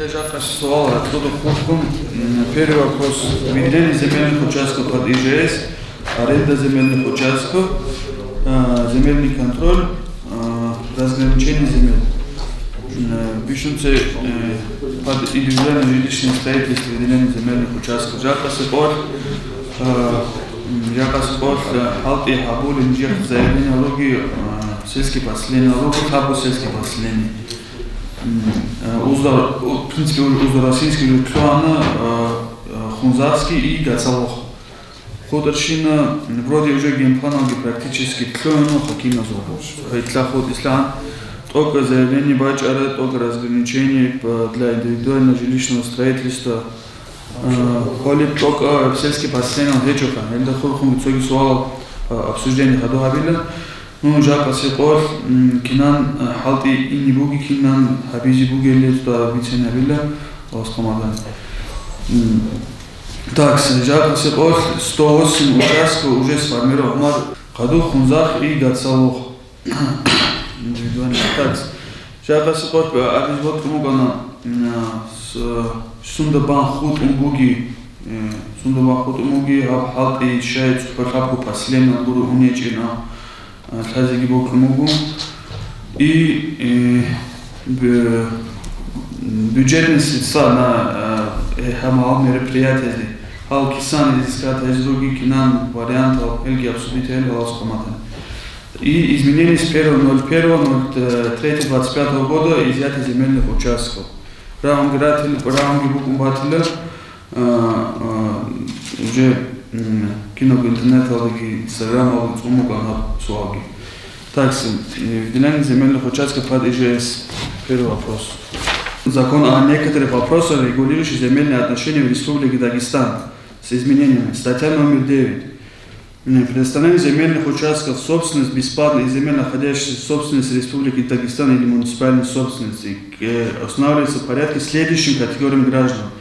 Оттуда Хушком. Первый вопрос. Выделение земельных участков под ИЖС, аренда земельных участков, земельный контроль, разграничение земель. Пишутся под индивидуальное жилищное строительство выделение земельных участков. Жакасипор, Алти Хабул, Инжех, заявление налоги, сельские поселения, налоги, Хабу сельские поселения. В принципе, у российских Клюана, Хунзарский и Гацалох. Ходорщина, вроде уже геймплановки практически Клюану, Хаким Назовуш. Хотя ход ислам, только заявление бачара, только разграничение для индивидуального жилищного строительства. Холит только сельские поселения, Хечока. Это хурхум высокий суал обсуждения Хадуабиля. Ну, Жакасипор, Кинан, Халти и Нибуги, Кинан, Хабизи Бугели, туда Биценабиля, Оскомадан. Так, Жакасипор, 108 участков уже сформирован. Хаду, Хунзах и Гацалох. Индивидуально. Так, Жакасипор, Адизбот Кумугана, Сундабан Худ Умбуги, Халти, Шайт, Суперхапку, последний отбор Унечина. Тазиги Бокумугу и бюджетные средства на хамал мероприятия. Халкисан изыскать из других кинан вариантов Эльги обсудитель Ласкомата. И изменения с 1.01.03.25 года изъятие земельных участков. Рамградатель, Рамгибукумбателя уже кино в интернете, Инстаграм, Цумуга, Суаги. Так, выделение земельных участков под ИЖС. Первый вопрос. Закон о некоторых вопросах, регулирующих земельные отношения в Республике Дагестан с изменениями. Статья номер 9. Предоставление земельных участков в собственность бесплатно и земель, находящихся в собственности Республики Дагестан или муниципальной собственности, устанавливается в порядке следующим категориям граждан.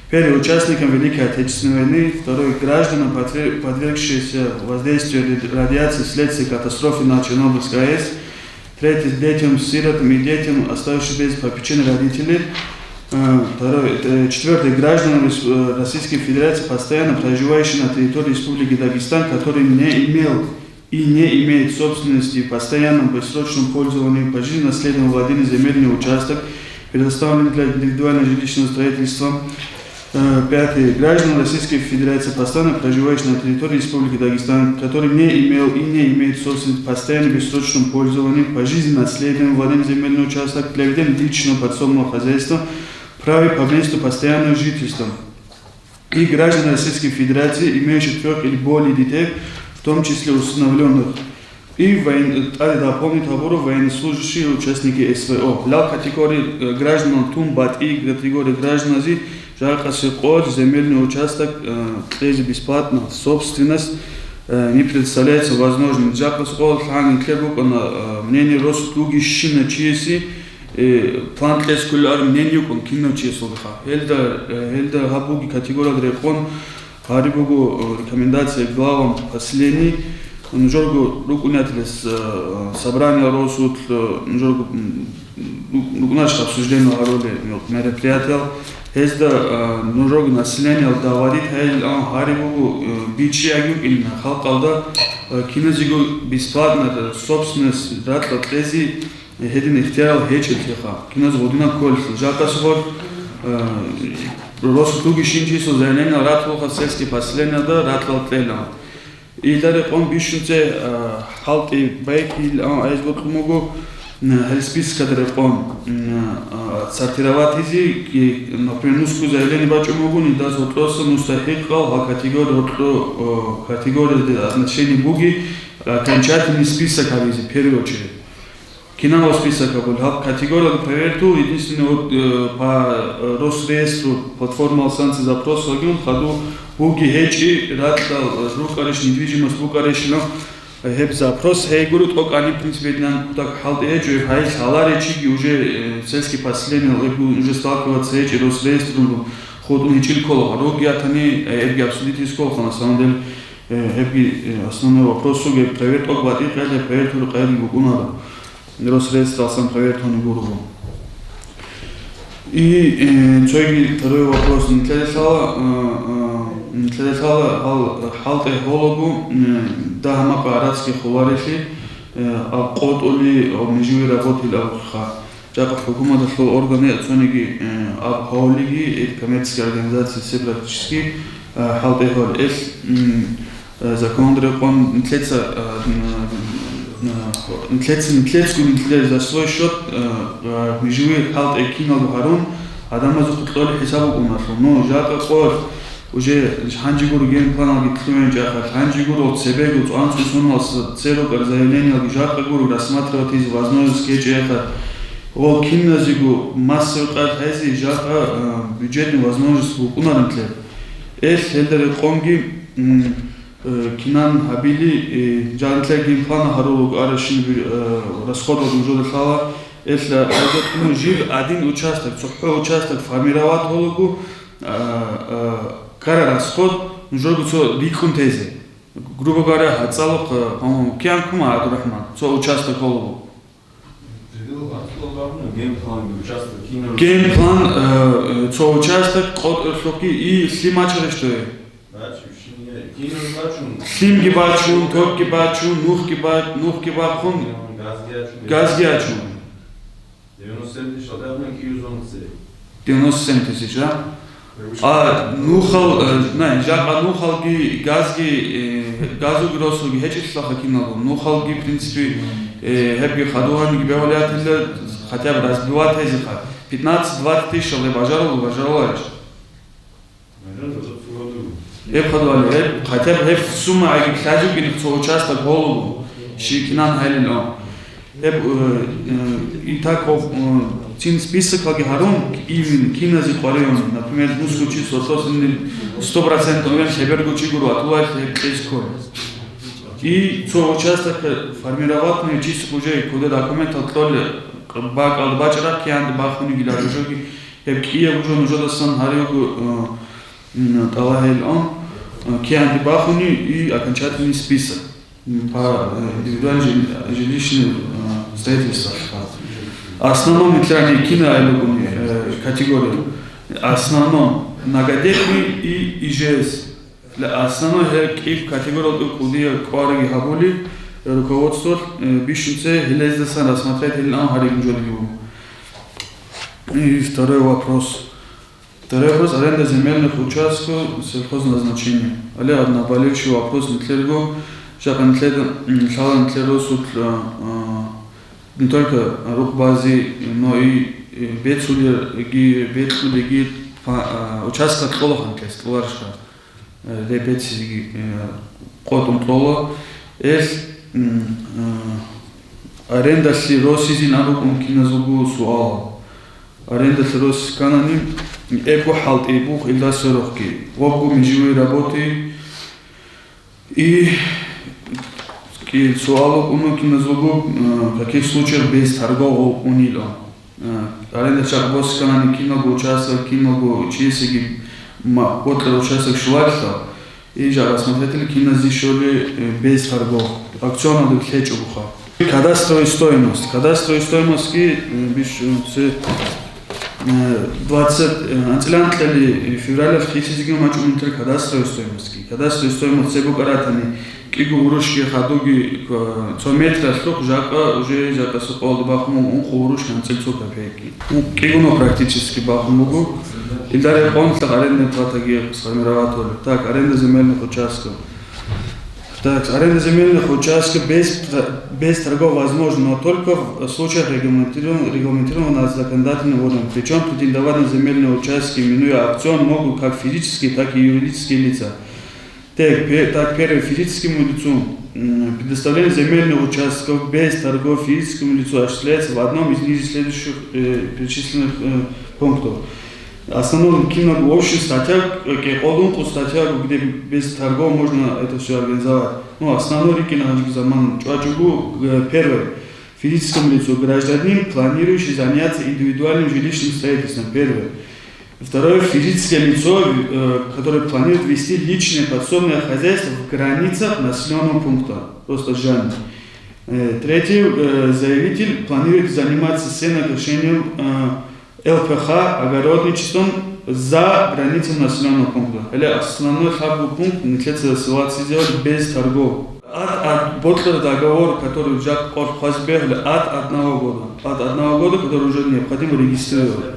Первый – участникам Великой Отечественной войны, второй – гражданам, подвергшимся воздействию радиации вследствие катастрофы на Чернобыльской АЭС, третий – детям, сиротам и детям, оставшимся без попечения родителей, четвертый – гражданам Российской Федерации, постоянно проживающим на территории Республики Дагестан, который не имел и не имеет собственности в постоянном бессрочном пользовании, пожизненно наследованном владении земельный участок, предоставленный для индивидуального жилищного строительства. Пятый. Граждан Российской Федерации, постоянно проживающих на территории Республики Дагестан, который не имел и не имеет собственности в постоянном бессрочном пользовании, пожизненно наследованном владении земельного участка для ведения личного подсобного хозяйства, праве по месту постоянного жительства. И граждан Российской Федерации, имеющих 3 или более детей, в том числе усыновленных. И дополнит обору военнослужащие участники СВО. Для категории граждан Тумбат и категории граждан Ази Жакасипор, земельный участок, тези бесплатно, собственность не представляется возможным. Жакасипор, Ханин Клебук, мнение Росутлуги Шина Чеси, план Лескуляр, мнение Кино Чесулха. Эльда Хабуги категория Дрепон, Харибугу рекомендации главам последний. Нужоргу рукунятелес собрания Росут, Нужоргу наше обсуждение роли мероприятия. Эзда Нужоргу население даварит Харибугу бичиагю или халкалда кинозигу бесплатно собственность ратла тези хедин ихтиал хечетиха. Кинозгудина коль Жакасипор Росутуги Шинчису заявление ратлуха сельские поселения да ратла тлена. И далее он бишунце халти байки айзбот могу список который он сортировать изи, например, нуску заявление бачу могу не даст вопроса мустахикал категория отношений буги окончательный список авизи в первую очередь. Кино список категория проверку единственное по Росреестру платформа алсанцы запрос логин ходу буги хечи ратал рукариш недвижимость букарешно хеп запрос хейгурут ок они в принципе так халт эджи хай саларичи уже сельские поселения уже сталкиваться эти Росреестру ходу хечил коло рогиатани эбги обсудить сколько на самом деле эбги основной вопрос суге проверка ок вати кайда проверка кайда букунада Росреестр алсан проверка не гуру. И второй вопрос. Халте хологу да хамака арабский хуларихи код оли межевые работы лавха. Жака хукума дошло органы оценки абхаулиги и коммерческие организации сепаратические халте хол эс законодатель он за свой счет межевые халте кинул гарун Адам азухтол хисабу кумасло. Но жака кор уже ханжигуру геймплан гитлюен жака ханжигуру от себегу ансусунал целое заявление жака гуру рассматривать из возможности жака ол киназигу массу катези жака бюджетную возможность букунарнтле. Хелдер конги кинан хабили жантле геймплан хару арашин расходов уже дала если жив один участок, сухой участок формировать голову, кара расход, нужно будет ликун тези. Грубо говоря, отцалок, по-моему, кянкума Абдурахман, со участок голову. Геймплан, со участок, код шоки и слимачеры что ли? Слим гибачун, топ гибачун, нух гибачун, газ гибачун. 97 тысяч, да? А нухал, не, жака нухалги, газу гросуги, хечи слаха кинало. Нухалги, в принципе, хэппи хадуани гибевалятели, хотя бы разбивать языка. 15-20 тысяч, але бажаролаешь. Хэп хадуали, хотя бы хэп сумма, аги хажу гиних со участок голову, шикинан хайлин. И так цин список лаги харун именно кинази хвалион, например, мускучи сососный 100% уверен себергучи гуру атуай хлеб. И со участок формировать мне чисто уже куда документ отложили бак албачара кианд бахуни гилажоги кия уже нужно досан хариогу талахел он кианд бахуни и окончательный список по индивидуальным жилищным строительствам. Основном ветеране кино категории. Основном многодетный и ИЖС. Основной их категория куда квараги хабули руководство бишинце хилездесан рассмотреть или нам харик джолигу. И второй вопрос. Аренда земельных участков сельхозназначения. Але одноболевший вопрос нетлерго. Жака нетлерго суд не только рух бази, но и бецулеги участка тлохан кест ларша ребеци котом тлола аренда си росизин арукум киназугу суал аренда си росиз канани эко халт эбух илда сорохки вогу межевые работы и суалок уну киназугу в каких случаях без торгов унило. Аренда чакбос канани киногу участок, киногу чисеги котлер участок шварца и же рассмотрели киназишоли без торгов. Акционный хедж уха. Кадастровая стоимость. Кадастровая стоимость биш 20 анцелянтли февраля в 30 матч унитер кадастровая стоимость. Кадастровая стоимость себукаратани Кигу урушки хадуги цометра слух жака уже жака сопол бахму он урушки анцельцо капейки. Кигу но практически бахмугу. И далее он арендные платаги сформировали. Так, аренда земельных участков. Так, аренда земельных участков без торгов возможно, но только в случаях регламентированных законодательным органом. Причем претендовать на земельные участки, минуя аукцион, могут как физические, так и юридические лица. Так, первое, физическому лицу предоставление земельных участков без торгов физическому лицу осуществляется в одном из ниже следующих перечисленных пунктов. Основном кино общая статья, статья, где без торгов можно это все организовать. Ну, основной кино первое, физическому лицу гражданин, планирующий заняться индивидуальным жилищным строительством. Первое. Второе, физическое лицо, которое планирует вести личное подсобное хозяйство в границах населенного пункта. Просто жанр. Третье, заявитель планирует заниматься сенокошением ЛПХ огородничеством за границей населенного пункта. Или основной хабу пункт начнется ссылаться сделать без торгов. От договора, который уже от 1 года. От 1 года, который уже необходимо регистрировать.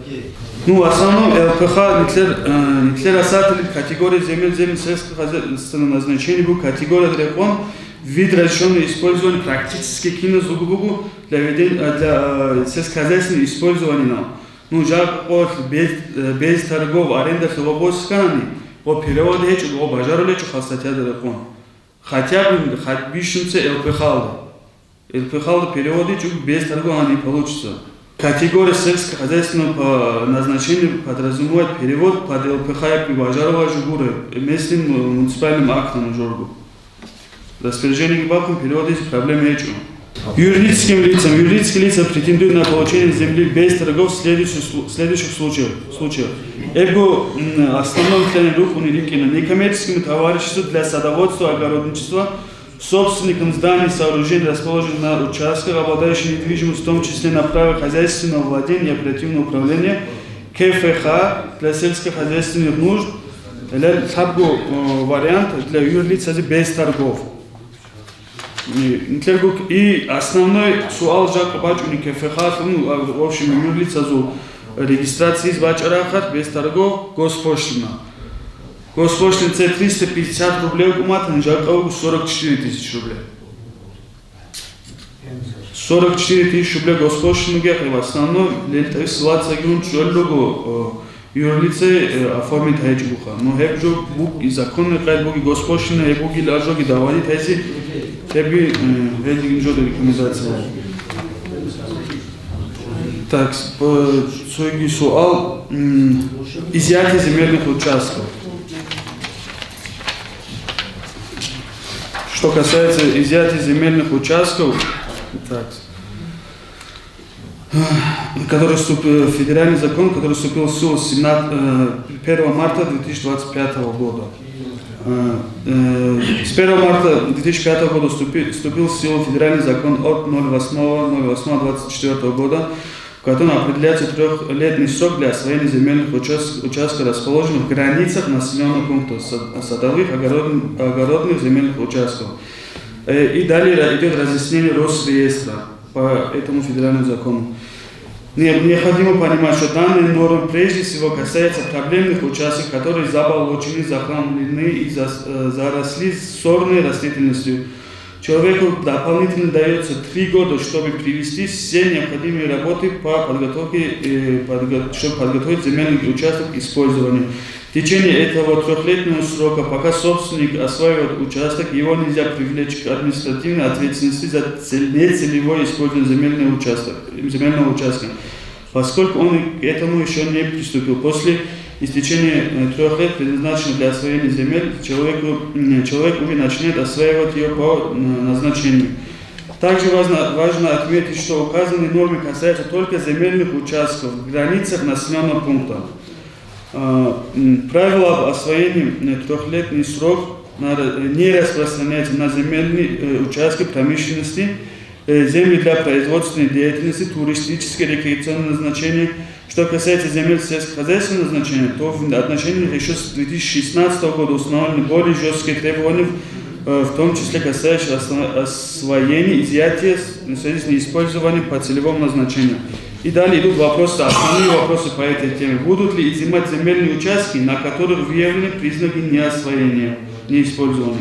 Ну, в основном ЛПХ не рассматривали категории земель сельскохозяйственного назначения, категория дракон, вид разрешенного использования практически кинозугубу для сельскохозяйственного использования. Ну, жак без торгов, аренда свободскани, по переводу хечу, по бажару лечу хастатя дракон. Хотя бы бишунце ЛПХ переводы без торгов не получится. Категория сельскохозяйственного назначения подразумевает перевод под ЛПХ и бажарова жугуры местным муниципальным актом жургу. Распоряжение бабкам перевода есть проблемы нечего. Юридические лица претендуют на получение земли без торгов в следующих случаях. Это основной рук уникальным некоммерческим товариществом для садоводства и огородничества, собственникам зданий и сооружений, расположенных на участках, обладающих недвижимостью, в том числе на праве хозяйственного владения и оперативного управления, КФХ для сельскохозяйственных нужд, или вариант для юрлиц без торгов. И основной суал жакобачуни КФХ, в общем, юрлица регистрации бачарахат без торгов госпошлина. Госпошлина 350 рублей куматан, жакау 44 тысячи рублей. 44 тысячи рублей госпошлину гехай в основном летави ситуация гюн чуэллугу юрлице оформить хайджуха. Но хебжу бук и законный хайджуги госпошлина и буги лажоги давали тези хеби ведигинжоды рекомендация. Так, свой суал изъятие земельных участков. Что касается изъятия земельных участков, который вступил, федеральный закон, который вступил в силу с 1 марта 2025 года. С 1 марта 2005 года вступил в силу федеральный закон от 08.08.24 года, в котором определяется трехлетний срок для освоения земельных участков, расположенных в границах населенного пункта, садовых, огородных земельных участков. И далее идет разъяснение Росреестра по этому федеральному закону. Необходимо понимать, что данные нормы прежде всего касаются проблемных участков, которые заболочены, захламлены и заросли сорной растительностью. Человеку дополнительно дается 3 года, чтобы привести все необходимые работы по подготовке, чтобы подготовить земельный участок к использованию. В течение этого трехлетнего срока, пока собственник осваивает участок, его нельзя привлечь к административной ответственности за нецелевое использование земельного участка, поскольку он к этому еще не приступил. После истечения 3 лет, предназначенных для освоения земель, человек уже начинает осваивать ее по назначению. Также важно отметить, что указанные нормы касаются только земельных участков в границах населенного пункта. Правило об освоении 3-летний срок не распространяется на земельные участки промышленности, земли для производственной деятельности, туристические, рекреационные назначения. Что касается земель сельскохозяйственного назначения, то в отношении еще с 2016 года установлены более жесткие требования, в том числе касающиеся освоения, изъятия, связанные с использованием по целевому назначению. И далее идут вопросы, основные вопросы по этой теме. Будут ли изымать земельные участки, на которых выявлены признаки неосвоения, неиспользования?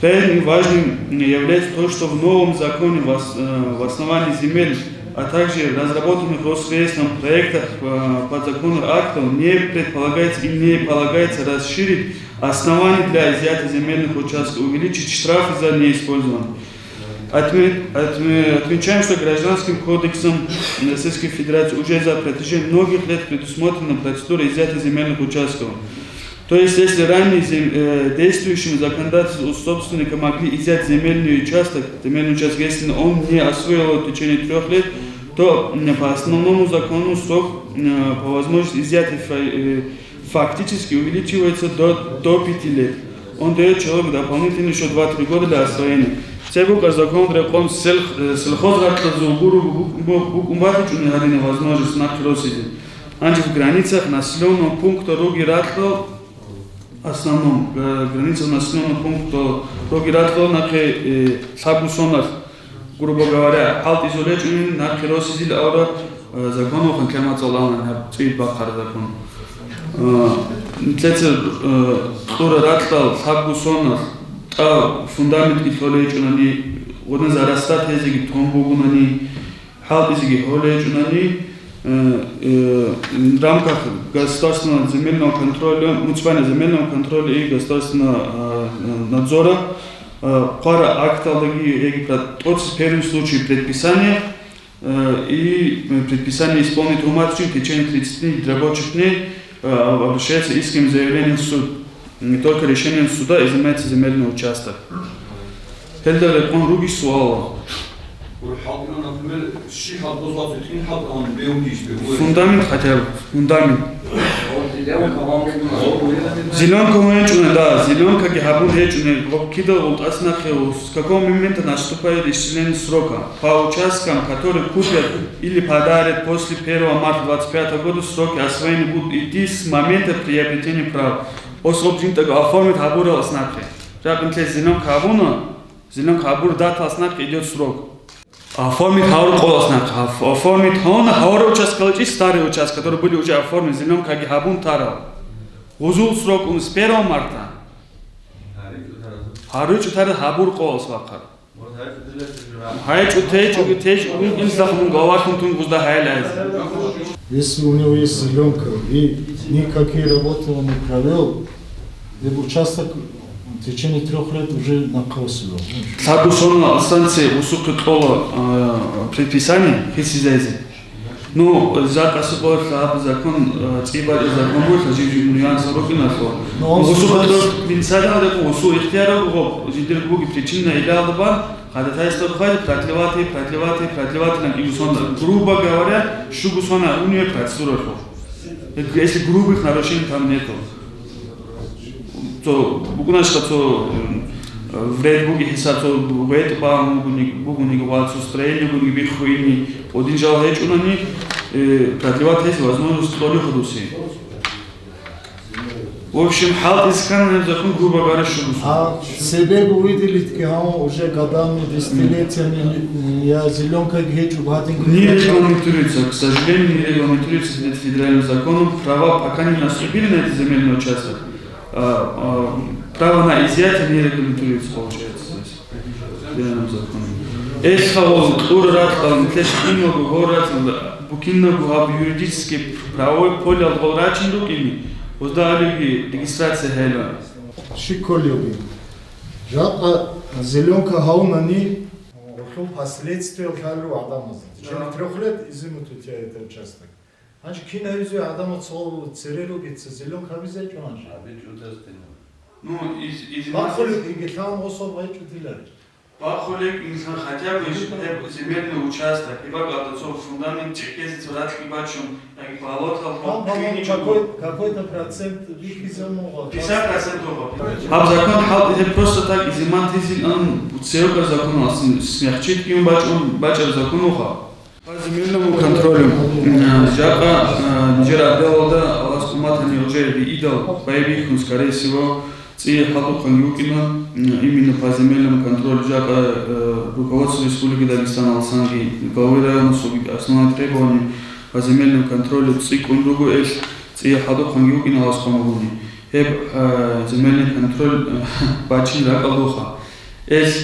Крайне важным является то, что в новом законе в основании земель, а также разработанных Росреестром проектах подзаконных актов не предполагается и не полагается расширить основания для изъятия земельных участков, увеличить штрафы за неиспользование. Отмечаем, что Гражданским кодексом Российской Федерации уже за протяжении многих лет предусмотрена процедура изъятия земельных участков. То есть, если ранее действующим законодательством у собственника могли изъять земельный участок, если он не освоил его в течение 3 лет, то по основному закону срок по возможности изъятия фактически увеличивается до 5 лет. Он дает человеку дополнительно еще 2-3 года для освоения. Цебука закон рекон сельхозратла зубуру букумбатичуни гадини возможность на кросиде. Анчи в границах населенного пункта Роги Ратло, основном граница населенного пункта Роги Ратло на Сабусонар, грубо говоря, халт изолечуни на кросиде аура законов анклемацолана цвет бакар закон. Цецер тура Ратло Сабусонар фундамент гитолечунани одна зарастат езиги томбугунани халт езиги холечунани в рамках государственного земельного контроля, муниципального земельного контроля и государственного надзора пара актов в первом случае предписания и предписание исполнить уматчин в течение 30 рабочих дней обращается исковым заявлением в суд. Не только решением суда изымается земельный участок. Хелдер он руги суала. Фундамент хотя бы, фундамент. Зеленка уменьшена, да, зеленка гехабун хечуне, кидал вот аснахеу, с какого момента наступает исчисление срока. По участкам, которые купят или подарят после 1 марта 2025 года, сроки освоения будут идти с момента приобретения прав. Особенно оформить хабура аснахе. Жабинтле зеленка хабура дата аснахе идет срок. Оформить хабура кол аснахе. Оформить хабура участок, и старый участок, которые были уже оформлены, зеленка хабун тарал. Узул срок с 1 марта. Харыч утары хабур кол свакар. Хайч утеч, инстахмун гавашун тун гузда хайлайз. Если у него есть зеленка и никакие работы он не провел, либо участок в течение 3 лет уже накосил. Сабусона станции усуки кола предписание хисизайзе. Ну, заказ был закон, цибари закон был, жили нюансы рукинасло. Но усуки винсада это усу ихтиара го, жили буги причина или албан. Когда тайстор ходит, продлеватый на игусона. Грубо говоря, шугусона у нее процедура. Если грубых нарушений там нету, то бугунашка то вред буги хиса то вред бам бугуни гвалцу строение буги бихуини один жал хечунани продлевать есть возможность толи ходуси. В общем, халт искан закон грубо говоря шугус. А себе выделить уже годами, десятилетиями я зеленка гечу бхатин. Не регламентируется, к сожалению, не регламентируется федеральным законом. Права пока не наступили на этот земельный участок. Право на изъятие не регламентируется, получается, здесь, федеральным законом. Эсхавол, Урратал, Тлешкино, Горат, Букино, юридически правовое поле алгорачен руками. Уздали регистрация хела. Шиколюби. Жака зеленка хаунани. Ушел последствия халю адамаза. В течение 3 лет изымут у тебя этот участок. Анчи киновизу адама цол церелу гитса зеленка визет анчи. Ну, из Бахолик игитан особ вайчу дилар. Бахолик инсан хотя бы земельный участок, ибо когда фундамент чекезит в радке бачум, как болото, какой-то процент вихиземного. 50% об закон халт это просто так изымать он целый закон смягчит им бачар законуха. По земельному контролю жака нижера делода аласкумата не уже идал появихун скорее всего и халухан юкина именно по земельному контролю жака руководство Республики Дагестан Алсанги главы района основное требование по земельному контролю цикун другу эс и халухан юкина аласкумагуни земельный контроль бачин ракалуха эс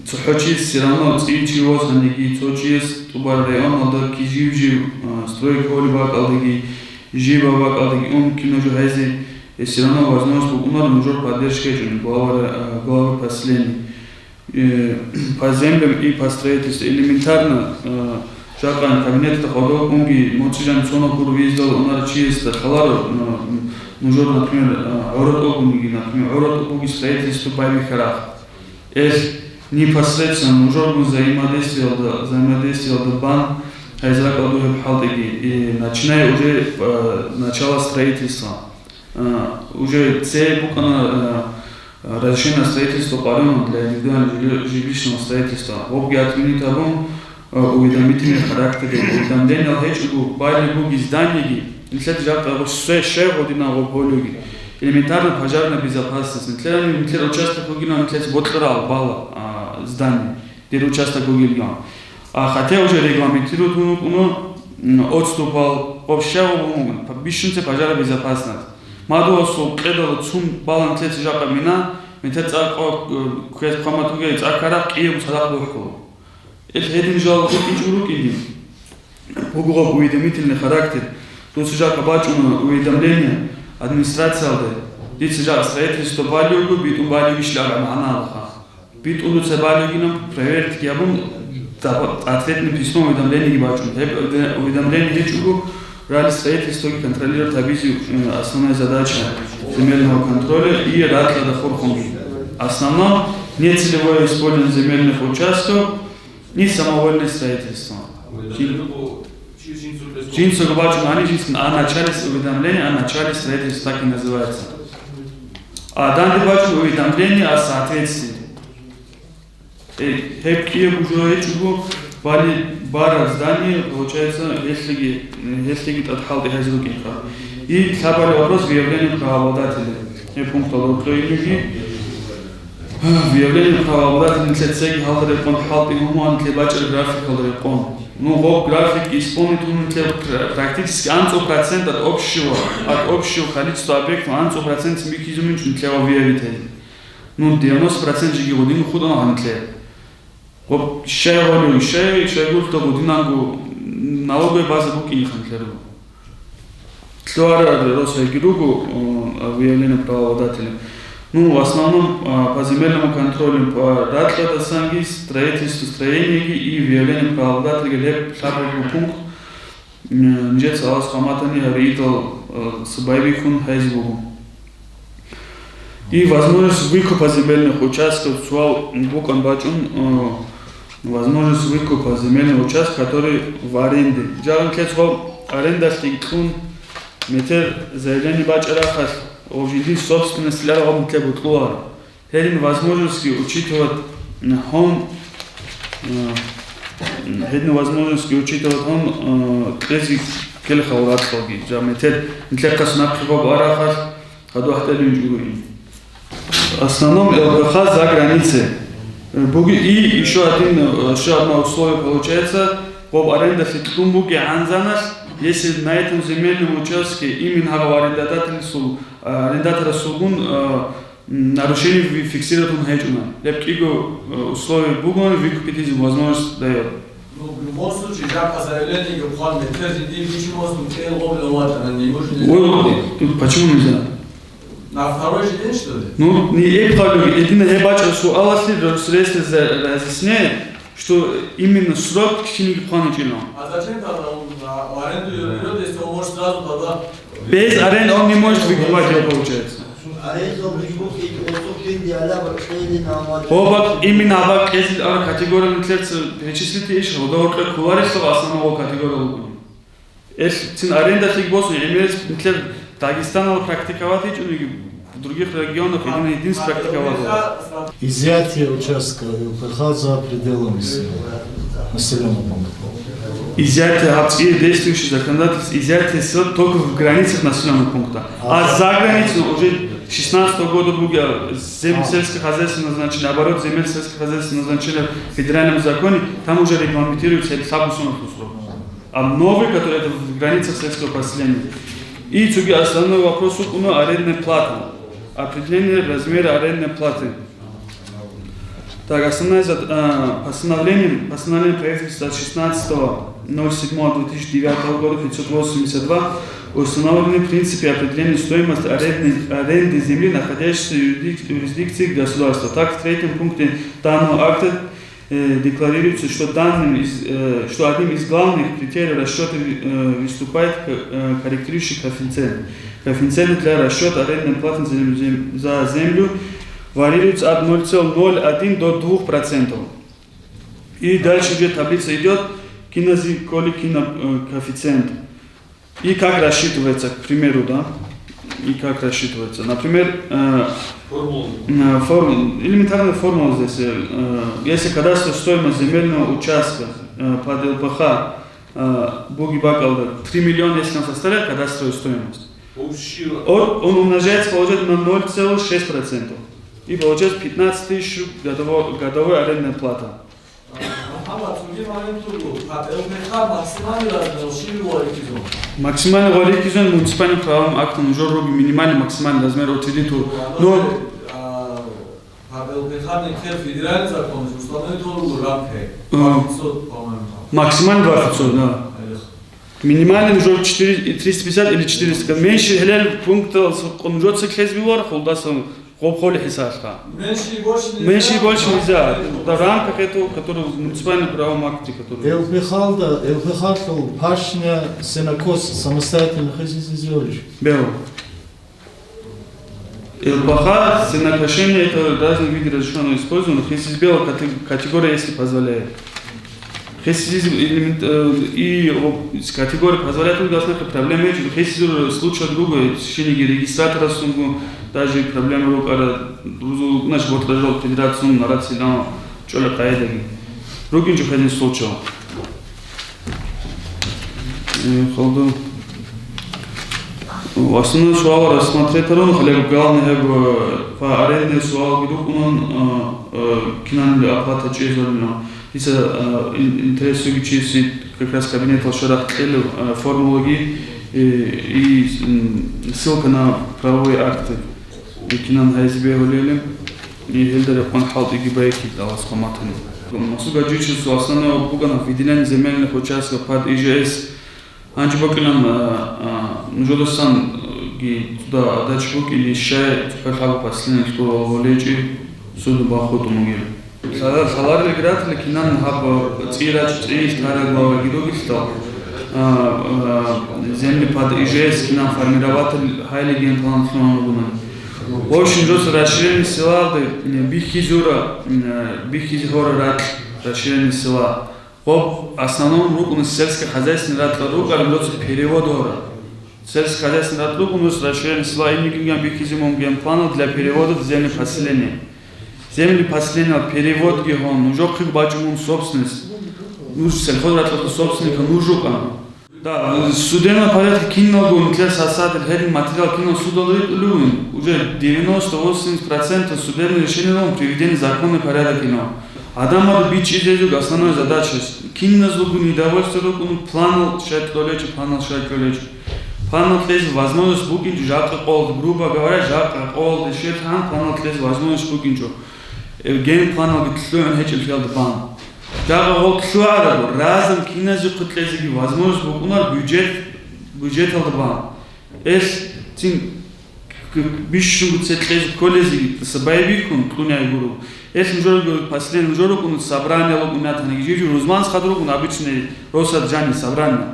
цохочис все равно цичи возганики цохочис тубар район алда киживжи стройка олибак алдаги жиба бак алдаги он киножу хайзи все равно возможность букунар нужен поддержки главы поселений по землям и по строительству элементарно жакан кабинет ходок унги моцижан цона куру ездил он чисто халару нужен например орот строительство байби харах непосредственно нужно взаимодействие бан и начиная уже начало строительства уже разрешение на строительство полигона для индивидуального жилищного строительства. Обги отменит обом уведомительный характер. Уведомление лечу бали буги здании, след жабта все година оболюги. Элементарно пожарная безопасность. Нетлер участок угильон, нетлер ботлерал бала здания, где участок угильон. Хотя уже регламентируют, отступал вообще по бешенце пожарная безопасность. Мадуасу предал цум балан тлец жака мина, метец ако квест хаматуге цакара кием садахлуху. Это один жал кучуруки. Угроб уведомительный характер. Тут жака бачуна уведомление администрация алды. Dit жака строительство балюгу бит балюги шлага аналха. Бит улуце балюгином проверить ябун ответное письмо уведомление бачун. Уведомление дичугу Ралли строительства контролирует объектив, основная задача земельного контроля и ратлада хорхунги. Основное нецелевое использование земельных участков и самовольное строительство. Чинцу губачу о начале уведомления, о начале строительства так и называется. А данный бачу уведомление о соответствии. Хепкие уже чугу Бали бара здание получается, если от халды хазилкинка. И хабар вопрос выявления правообладателя. И пункт выявление правообладателя цеги халды рекон халды гуман клебачер график халды рекон. Ну, график исполнительный практически 100% от общего количества объектов, 100% микизуменчун для выявителя. Ну, 90% же годину худо на Вот шея гурта годинангу налоговая база буки не хантлеру. Клюара роса гиругу выявление правообладателя. Ну, в основном по земельному контролю по ратлада санги, строительству строения и выявлению правообладателя леп шабрагу пункт нжец алас хаматани ритал с байвихун хайзбугу. И возможность выкупа земельных участков суал букан бачун возможность выкупа земельного участка, который в аренде. Джаран клецвал аренда стикун метер заявление бачарахас обжили собственность для работы бутлуара. Херин возможности учитывать он тези келхауратлаги. Джа метер метеркас напрыгов арахас хадуахталин. В основном ЛКХ за границей. И еще одно условие получается, об аренда фитумбуги анзанаш, если на этом земельном участке именно арендатора сугун нарушение фиксирует он хеджуна. Лепкиго условия бугон выкупить возможность дает. Ну, в любом случае, жака заявление план метр, и почему он не может. Почему нельзя? На второй же день, что ли? Ну, не единственное, я бачу, что Аллахи средства разъясняет, что именно срок течения плана чило. А зачем тогда он аренду берет, если он может сразу тогда... Без аренды он не может выкупать его, получается. Именно об категории перечислите еще, удовольствие куларистого основного категории. Если аренда фиг босс, имеет Дагестан практиковать в других регионах единственное практиковать. Изъятие участка ЮПХ за пределами населенного пункта. Изъятие действующих законодательств, изъятие только в границах населенного пункта. А за границей уже 2016 года земли сельскохозяйственного назначения, наоборот, земель сельскохозяйственного назначения в федеральном законе, там уже регламентируется статусных условий. А новые, которые это в границах сельского поселения. И основной вопрос у арендной платы. Определение размера арендной платы. Так, основное постановление правительства 16.07.2009 года 582 установлены принципы определения стоимости аренды земли, находящейся в юрисдикции государства. Так, в третьем пункте данного акта декларируется, что одним из главных критериев расчета выступает корректирующий коэффициент. Коэффициент для расчета арендной платы за землю варьируется от 0,01 до 2%. И дальше уже таблица идет коэффициент. И как рассчитывается, к примеру, да? и как рассчитывается. Например, элементарная формула здесь. Если кадастровая стоимость земельного участка под ЛПХ Буги Бакалда 3 миллиона, если он составляет кадастровую стоимость, он умножается, получается, на 0,6%. И получается 15 тысяч годовая арендная плата. Максимальный валютный зон муниципальным правовым актом уже минимальный максимальный размер от кредиту. Но максимальный 200, да. Минимальный уже 350 или 400. Меньше пункта он уже циклез бивар, холдасом холли хисарха. Меньше и больше нельзя. В рамках этого, который в муниципальном правовом акте, который. ЛПХ пашня сенокос самостоятельно хозяйствуешь. Бел. ЛПХ сенокошение это разные виды разрешенного использования. Если белая категория, если позволяет. Если и категория позволяет, то должна быть проблема. Если случай другой, в течение регистратора даже проблема наш вот лежал федерацию на рации на чёрной кайдеги. Другим же один случай. Холду. Основной суал рассмотреть рон, хлеб главный по арендный суал вдруг он кинан оплата через орно. Если интересующий как раз кабинет Алшарах Элю формулы и ссылка на правовые акты. Кинан Хайзбе Улелем и Хельдер Панхалт и Гибайки Далас Хаматан. Масуга Джичусу основного бугана выделения земельных участков под ИЖС. Анчбакилам Жодосан туда дачбук или шай Пахал последний, кто волечи суду бахоту могил. Салар регратли кинан хаб цирач цирис тарагва гидогистал. Земли под ИЖС кинан формирователь хайли генплан сломанугунан. В общем, жестко расширение села, Бихизора рад расширение села. В основном рук у нас сельскохозяйственный рад рук, а является переводора. Сельскохозяйственный рад рук у нас расширение села и никаким Бихизимом генплана для перевода в земли поселения. Земли поселения перевод геон, уже как бачумун собственность. Ну, сельхозрад собственника нужука. Да, судебный порядок кино для сосады, материал кино судолюбим. Уже 90-80% судебных решений приведены в законный порядок кино. Адам бич изъездил основной задачей. Кино злобу недовольство руку планал шать колечь, планал шать колечь. Планал тлез возможность букинчу жарко колд, грубо говоря, жарко колд, шетхан планал тлез возможность букинчу. Ген планал гитлюен хечел фелд бан. Жага ол тлуару разом кинозу кутлезиги возможность букунар бюджет алды бан. Эс тин бишшунгу цетлезу колезиги сабайбикун клуняй гуру. Если жору последний жору кун собрание логунат ханигижи рузман схадру кун обычный росат джани собрание.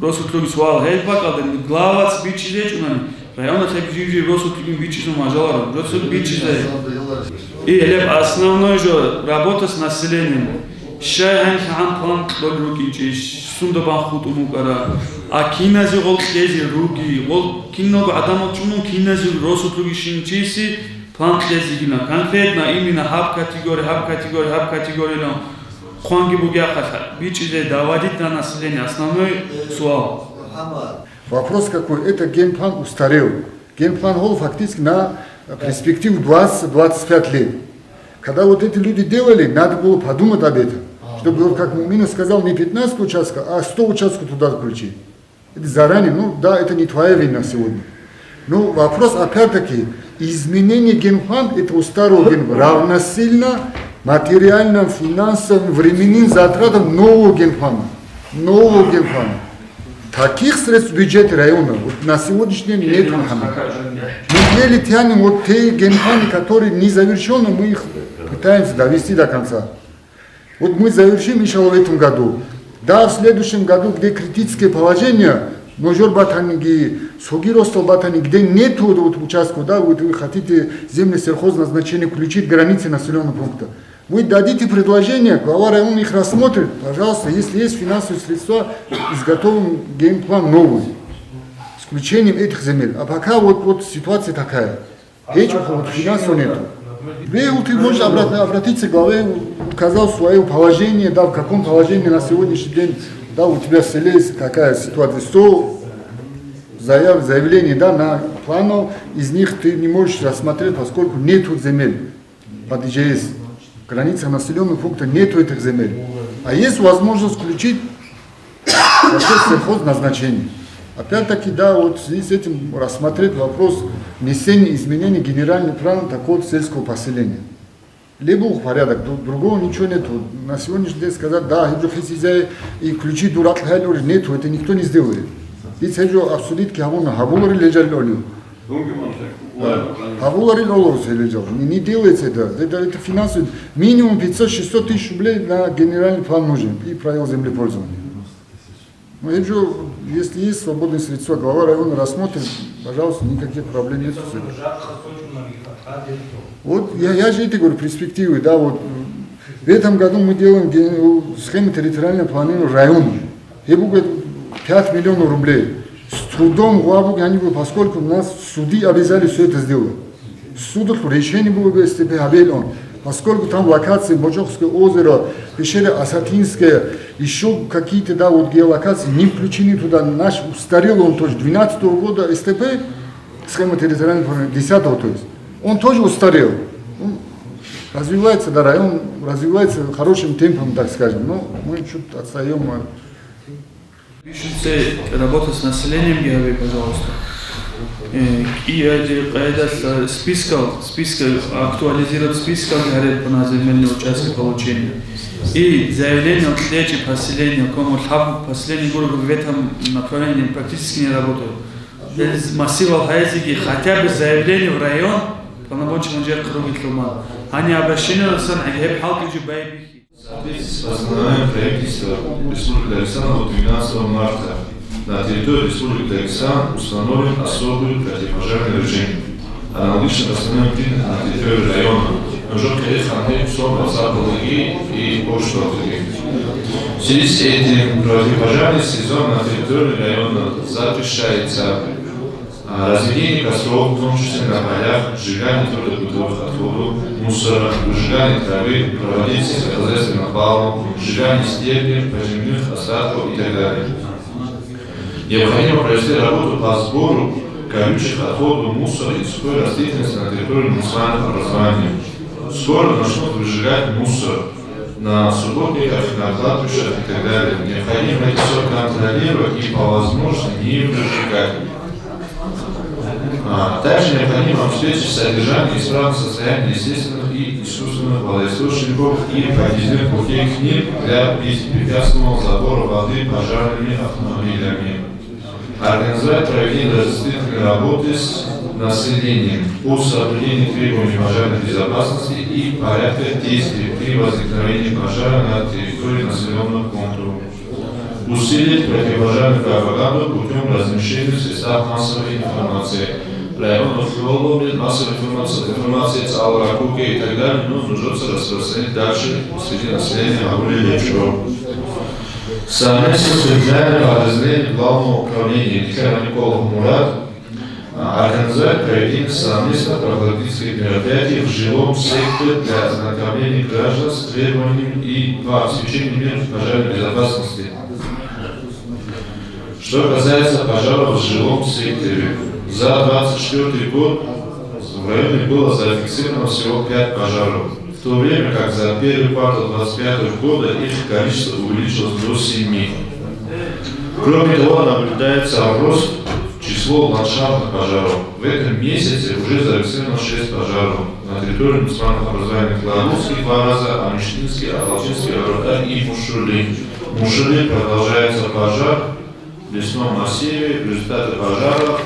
Росат логи суал хей пакал ден главац бичизеч унани. Района тепжижи росат логи бичизу мажалару. Росат бичизе. И элеп основной же работа с населением. Шайхан хан план долрукинчи сунда банхут умукара. А кинази гол кези руги. Гол кинного адама чумун кинази росат логи шинчиси. План лезигина конкретно именно хаб категории, но ханги бугяха бичизе доводить на население основной суал. Вопрос какой? Это генплан устарел. Генплан был фактически на перспективу 20-25 лет. Когда вот эти люди делали, надо было подумать об этом. Чтобы, как Мумина сказал, не 15 участков, а 100 участков туда включить. Это заранее, да, это не твоя вина сегодня. Но вопрос опять-таки, изменение генплана, это у старого генплана, равносильно материальным, финансовым, временным затратам нового генплана. Таких средств в бюджете района вот на сегодняшний день нет. Мы еле тянем вот те генпланы, которые не завершены, мы их пытаемся довести до конца. Вот мы завершим, иншаллах, в этом году. Да, в следующем году, где критическое положение, Ножор Батанги, Сугиростал Батани, где нет вот участков, да, вот вы хотите земли сельхозназначения включить границы населенного пункта. Вы дадите предложение, глава района их рассмотрит, пожалуйста, если есть финансовые средства, изготовим геймплан новый. включением этих земель. А пока вот ситуация такая. Этих вот финансов нету. Ты можешь обратиться к главе, указал свое положение, да, в каком положении на сегодняшний день, да, у тебя в селе какая ситуация, 100 заявлений, да, на плану, из них ты не можешь рассмотреть, поскольку нету земель под ИЖС. В границах населенных пунктов нету этих земель. А есть возможность включить процесс сельхозназначения. Опять-таки, да, вот в связи с этим рассмотреть вопрос внесения изменений в генеральный план такого сельского поселения. Либо порядок, другого ничего нет. На сегодняшний день сказать, да, и включить дурак нету, это никто не сделает. Ведь это обсудить, хавулари лежали. Хавулари лежал. Не делается это финансово. Минимум 500-600 тысяч рублей на генеральный план нужен и правила землепользования. Ну, если есть свободные средства, глава района рассмотрит, пожалуйста, никаких проблем нет. Вот я же это говорю, перспективы, да, вот. В этом году мы делаем схему территориального планирования района. Я буду 5 миллионов рублей. С трудом, поскольку нас суды обязали все это сделать. Судов решение было бы СТП, поскольку там локации Бочокское озеро, пещера Асатинская, еще какие-то, да, вот геолокации не включены туда. Наш устарел он тоже 12-го года СТП, схема территориального планирования, 10-го, то есть. Он тоже устарел. Развивается, да, район развивается хорошим темпом, так скажем, но мы чуть отстаем. Пишите работа с населением, Георгий, пожалуйста. И это списка актуализировать список по земельного участка получения. И заявление о встрече поселения, поселение города в этом направлении практически не работает. Без массива хайзики хотя бы заявление в район, по наборчему жертв круги туман. Они обращены на сан агеб халки джубайбихи. Постановлением правительства Республики Дагестан от 12 марта на территории Республики Дагестан установлен особый противопожарный режим. Аналогично постановлением принято на территории района. Но жёлтые ханы, собрал западные и поштовые. В связи с этим противопожарный сезон на территории района запрещается разведение костров, в том числе на полях, сжигание твердых бытовых отходов, мусора, выжигание травы, проводить сельскохозяйственных баллов, сжигание степи, поземных остатков и так далее. Необходимо провести работу по сбору колючих отходов, мусора и сухой растительности на территории муниципальных образований. Скоро начнут выжигать мусор на субботниках, на кладбищах и так далее. Необходимо это все контролировать и по возможности не выжигать. Также необходимо обеспечить содержание и исправное состояние естественных и искусственных водоисточников и подъездных путей к ним для беспрепятственного забора воды пожарными автомобилями. Организовать проведение разъяснительной работы с населением по соблюдению требований пожарной безопасности и порядка действий при возникновении пожара на территории населенных пунктов. Усилить противопожарную пропаганду путем размещения в средствах массовой информации. Районов филологии, массовой информации, ракуки и так далее, но нужно распространить дальше среди населения более лучшего. Совместно с региональным подразделением Главного управления Николаев Мурат организовать проведение совместных профилактических мероприятий в жилом секторе для ознакомления граждан с требованиями и по обеспечению мер пожарной безопасности. Что касается пожаров в жилом секторе, за 2024 год в районе было зафиксировано всего 5 пожаров, в то время как за первый квартал 2025 года их количество увеличилось до 7. Кроме того, наблюдается рост числа ландшафтных пожаров. В этом месяце уже зарегистрировано 6 пожаров на территории муниципальных образований Кладовский 2 раза, Амиштинский, Алчинский, Ворота и Мушули. В Мушули продолжается пожар в лесном массиве. В результате пожара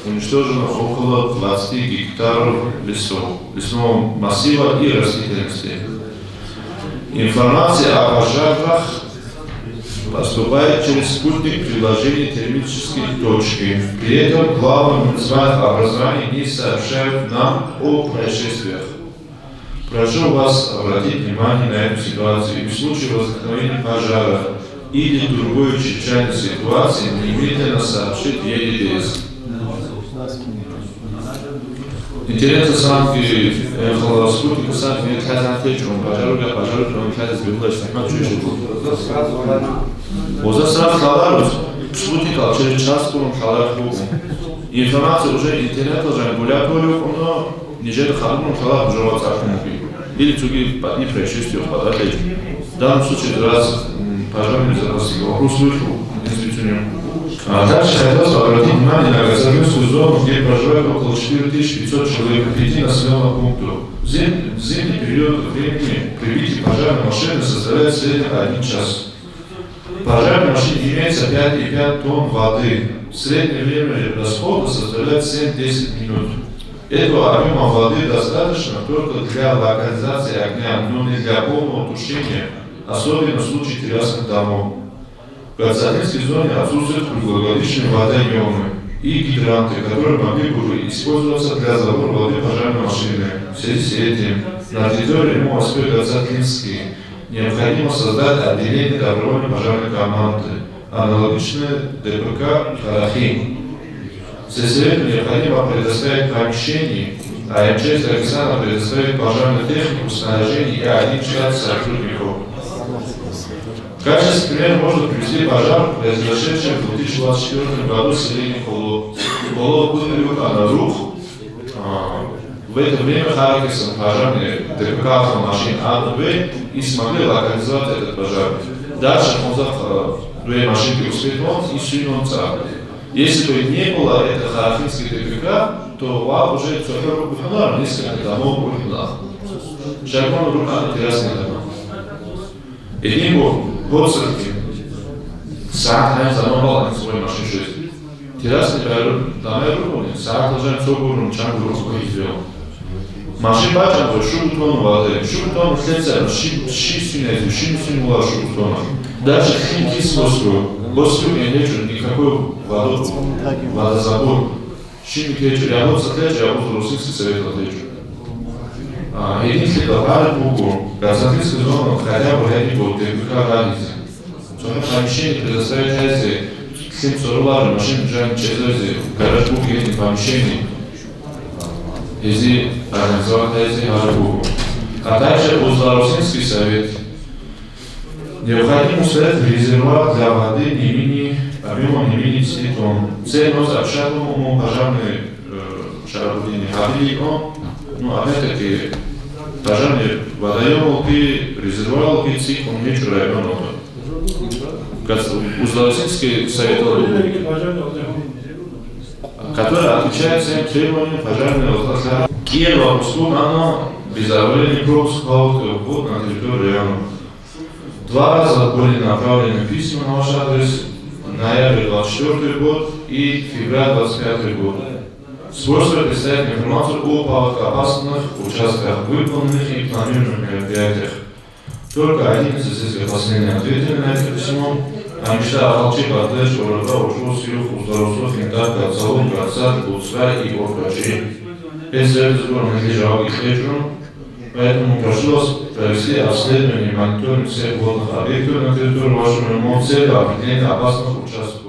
уничтожено около 20 гектаров лесного массива и растительности. Информация о пожарах поступает через спутник приложения термической точки. При этом главы муниципальных образований не сообщают нам о происшествиях. Прошу вас обратить внимание на эту ситуацию и в случае возникновения пожара или другой чрезвычайной ситуации немедленно сообщить ЕДС. Интересно санки холостуки санки казантечун пожаруга каз билдаш сахмат чуйши оза сразу халарус спутникал через час курум халар букум информация уже интернет уже гуляторию но ниже халарум халар жоват сахмуки или цуги не происшествия подать в данном случае раз пожарный запрос вопрос вышел инспекционеру. Дальше хотелось обратить внимание на Казахстанскую зону, где проживает около 4500 человек в 5 населенных пунктах. В зимний период времени прибытие пожарной машины составляет в среднем 1 час. В пожарной машине имеется 5,5 тонн воды. Среднее время расхода составляет 7-10 минут. Этого объема воды достаточно только для локализации огня, но не для полного тушения, особенно в случае террасных домов. В Казахстанской зоне отсутствуют круглогодичные водоемы и гидранты, которые могли бы использоваться для забора воды пожарной машины. В связи с этим на территории Москвы Казахстанской необходимо создать отделение добровольной пожарной команды, аналогичное ДПК «Карахим». В связи с этим необходимо предоставить помещение, а МЧС Казахстана предоставит пожарную технику, снаряжение и 1 штат сотрудников. В качестве примера можно привести пожар, произошедший в 2024 году в селении Коло-Кудырюк-Анадрух. В это время Харьковском пожарные ДПК автомашин А-Б и смогли локализовать этот пожар. Дальше он две машинки успехом и сунется. Если бы не было это Харьковский ДПК, то уже цифра бы несколько домов было. Шагон рука интересная дома. Един подсърки, саат замървал на своя машин жизнь. Терасни даме рухони, саат лъжен цогурно чан грузко извел. Машин бачан бой шубутон владе, шубутон след ши синези, ши симула шубутона. Даже хинки с боску не лечу никакой водозабор. Шимик лечу, рядом с отлечу, а вот Русинский совет отлечу. Единственный добавит Богу, Казахстанскую зону, хотя бы ряди был ДПК разницы. Помещение предоставит хозяйстве 700 лар, машин джан чезози, гараж Богу едет помещение. Ези организовать хозяйстве гараж Богу. А также Русинский совет. Необходимо установить резервуар для воды объемом не менее 10 тонн. Цель носит обшатому пожарной шароводения. Ну, опять-таки, пожарные водоемы, резервуары, циклом не района. Узловсинский совет который отвечает всем требованиям пожарной отрасли. Киева, Москва, оно безаварийный пропуск вход на территорию района. 2 раза были направлены письма на ваш адрес, ноябрь 24 год и февраль 25 год. С просьбой представить информацию о паводкоопасных участках, выполненных и планируемых мероприятиях. Только 11 из последних ответили на это письмо, а мечта о Алчи, Бадлеш, Орода, Ушел, Сьюх, Уздоросов, Интак, Гацалон, Гацат, Гуцвай и Оркачи. Без этого надлежал их лечу, поэтому прошу вас провести обследование и мониторинг всех водных объектов на территории вашего ремонта, целью определения опасных участков.